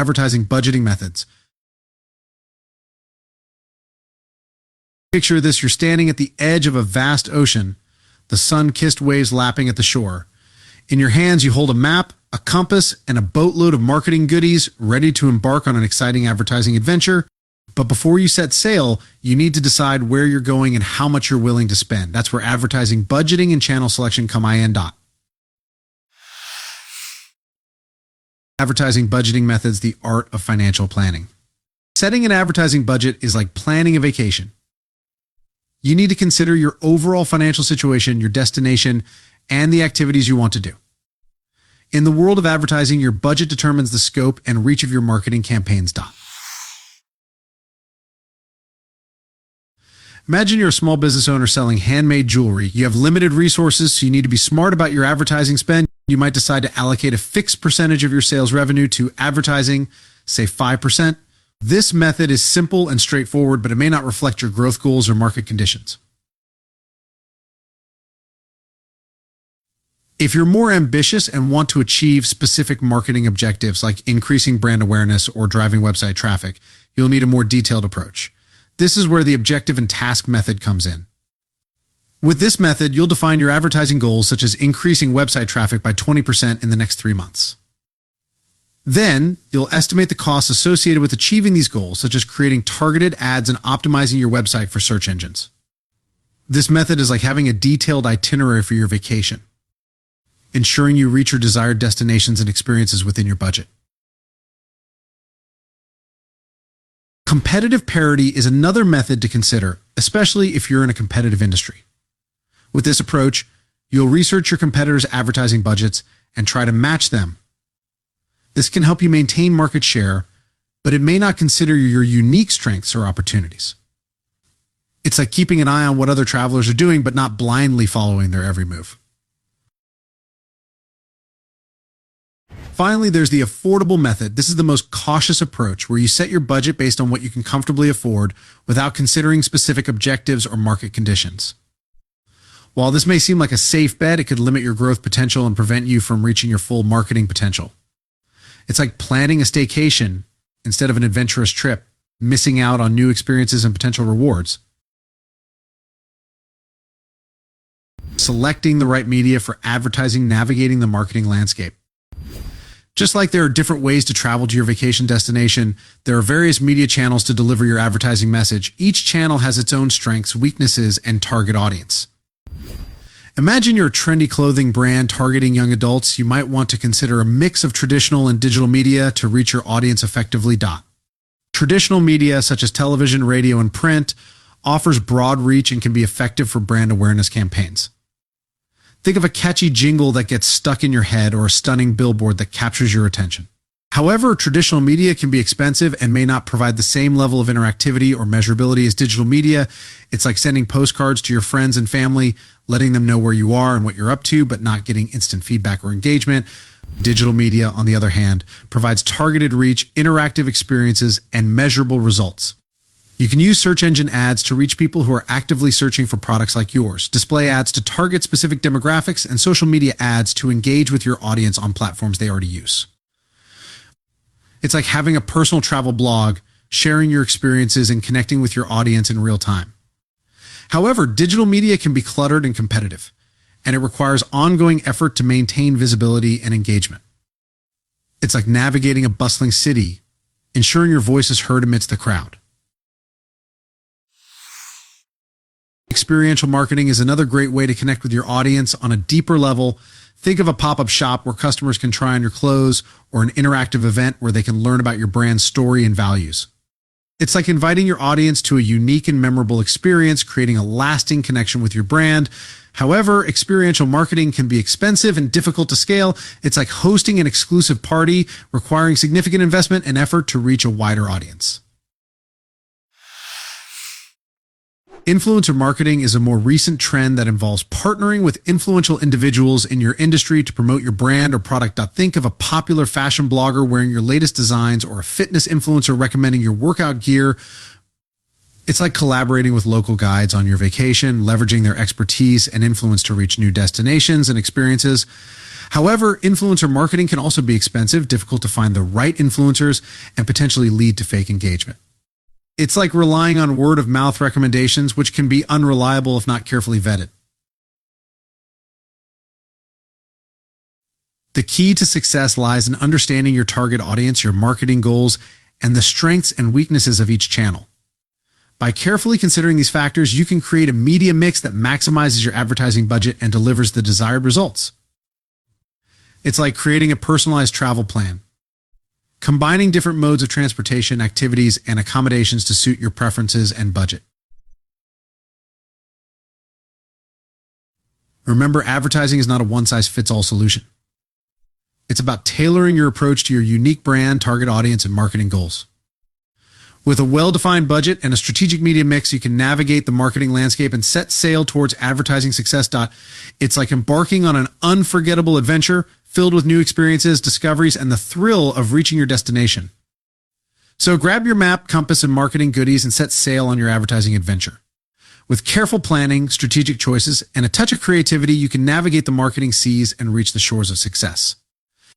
Advertising budgeting methods. Picture this, you're standing at the edge of a vast ocean, the sun-kissed waves lapping at the shore. In your hands, you hold a map, a compass, and a boatload of marketing goodies ready to embark on an exciting advertising adventure. But before you set sail, you need to decide where you're going and how much you're willing to spend. That's where advertising budgeting and channel selection come in. Advertising budgeting methods, the art of financial planning. Setting an advertising budget is like planning a vacation. You need to consider your overall financial situation, your destination, and the activities you want to do. In the world of advertising, your budget determines the scope and reach of your marketing campaigns. Imagine you're a small business owner selling handmade jewelry. You have limited resources, so you need to be smart about your advertising spend. You might decide to allocate a fixed percentage of your sales revenue to advertising, say 5%. This method is simple and straightforward, but it may not reflect your growth goals or market conditions. If you're more ambitious and want to achieve specific marketing objectives like increasing brand awareness or driving website traffic, you'll need a more detailed approach. This is where the objective and task method comes in. With this method, you'll define your advertising goals, such as increasing website traffic by 20% in the next 3 months. Then, you'll estimate the costs associated with achieving these goals, such as creating targeted ads and optimizing your website for search engines. This method is like having a detailed itinerary for your vacation, ensuring you reach your desired destinations and experiences within your budget. Competitive parity is another method to consider, especially if you're in a competitive industry. With this approach, you'll research your competitors' advertising budgets and try to match them. This can help you maintain market share, but it may not consider your unique strengths or opportunities. It's like keeping an eye on what other travelers are doing, but not blindly following their every move. Finally, there's the affordable method. This is the most cautious approach, where you set your budget based on what you can comfortably afford without considering specific objectives or market conditions. While this may seem like a safe bet, it could limit your growth potential and prevent you from reaching your full marketing potential. It's like planning a staycation instead of an adventurous trip, missing out on new experiences and potential rewards. Selecting the right media for advertising, navigating the marketing landscape. Just like there are different ways to travel to your vacation destination, there are various media channels to deliver your advertising message. Each channel has its own strengths, weaknesses, and target audience. Imagine you're a trendy clothing brand targeting young adults. You might want to consider a mix of traditional and digital media to reach your audience effectively. Traditional media, such as television, radio, and print, offers broad reach and can be effective for brand awareness campaigns. Think of a catchy jingle that gets stuck in your head or a stunning billboard that captures your attention. However, traditional media can be expensive and may not provide the same level of interactivity or measurability as digital media. It's like sending postcards to your friends and family, letting them know where you are and what you're up to, but not getting instant feedback or engagement. Digital media, on the other hand, provides targeted reach, interactive experiences, and measurable results. You can use search engine ads to reach people who are actively searching for products like yours, display ads to target specific demographics, and social media ads to engage with your audience on platforms they already use. It's like having a personal travel blog, sharing your experiences and connecting with your audience in real time. However, digital media can be cluttered and competitive, and it requires ongoing effort to maintain visibility and engagement. It's like navigating a bustling city, ensuring your voice is heard amidst the crowd. Experiential marketing is another great way to connect with your audience on a deeper level. Think of a pop-up shop where customers can try on your clothes, or an interactive event where they can learn about your brand's story and values. It's like inviting your audience to a unique and memorable experience, creating a lasting connection with your brand. However, experiential marketing can be expensive and difficult to scale. It's like hosting an exclusive party, requiring significant investment and effort to reach a wider audience. Influencer marketing is a more recent trend that involves partnering with influential individuals in your industry to promote your brand or product. Think of a popular fashion blogger wearing your latest designs, or a fitness influencer recommending your workout gear. It's like collaborating with local guides on your vacation, leveraging their expertise and influence to reach new destinations and experiences. However, influencer marketing can also be expensive, difficult to find the right influencers, and potentially lead to fake engagement. It's like relying on word of mouth recommendations, which can be unreliable if not carefully vetted. The key to success lies in understanding your target audience, your marketing goals, and the strengths and weaknesses of each channel. By carefully considering these factors, you can create a media mix that maximizes your advertising budget and delivers the desired results. It's like creating a personalized travel plan, combining different modes of transportation, activities, and accommodations to suit your preferences and budget. Remember, advertising is not a one-size-fits-all solution. It's about tailoring your approach to your unique brand, target audience, and marketing goals. With a well-defined budget and a strategic media mix, you can navigate the marketing landscape and set sail towards advertising success. It's like embarking on an unforgettable adventure filled with new experiences, discoveries, and the thrill of reaching your destination. So grab your map, compass, and marketing goodies and set sail on your advertising adventure. With careful planning, strategic choices, and a touch of creativity, you can navigate the marketing seas and reach the shores of success.